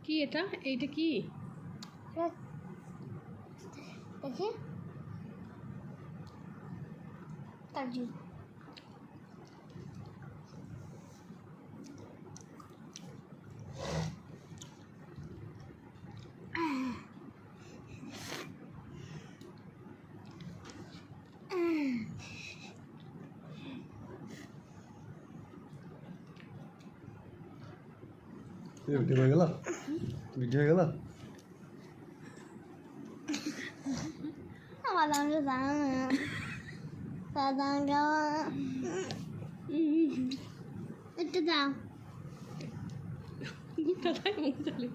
কি এটা? এইটা কি? দেখে কাজু ভিডিও হয়ে গেল ভিডিও হয়ে গেল আমার দাম একটু দাও কোথায় মুখ চলে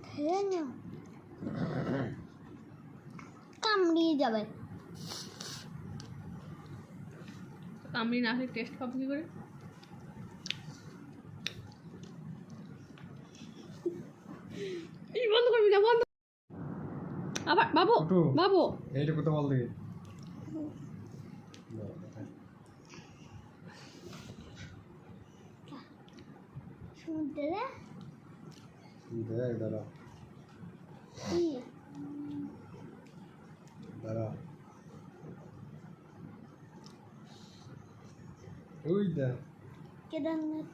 খেয়ে নাও কামড়িয়ে যাবে কামড়ি না খেয়ে টেস্ট পাবো কি করে? এই বন্ধ করবি না, বন্ধ। আবার বাবু ফুটু। বাবু এইটা কোথাও বল দেখি সমুদ্রে দেখ দাঁড়া কি দাঁড়া ওই দেখ কেদারনাথ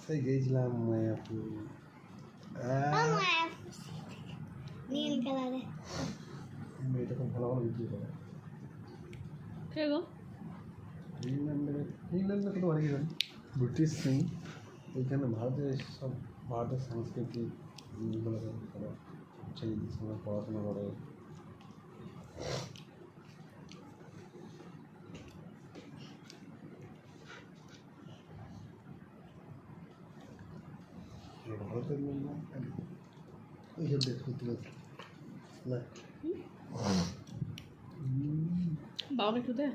সেই গেছিলাম মায়াপুর নীল কালারে মেয়েটা খুব ভালো ভালো ভিডিও করে কে গো? ইংল্যান্ডে কত বাড়ি গেলেন ব্রিটিশ সিং এইখানে ভারতের সংস্কৃতি এগুলো করে ছেলেদের সঙ্গে পড়াশোনা করে ভারতের এইসব দেখ সত্যি কথা না বাবাকে একটু দে,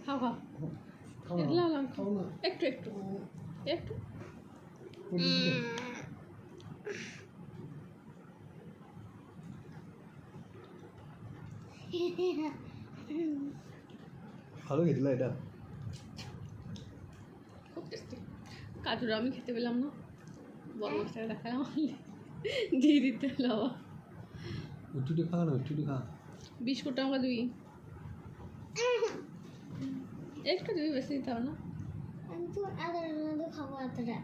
খাও খাও খাও না একটু একটু একটু ভালো গেছিল এটা খুব টেস্টি। কাজুরা আমি খেতে পেলাম না, বড় মাছটাকে দেখালাম দিয়ে দিতে হলো আবার। উঠুটি খা না উঠুটি খা বিস্কুটটা আমরা দিই একটু দিবি, বেশি দিতে হবে না। আমি তো এতটা খাবো এতটা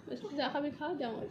বেশি যা খাবি খাও, যেমন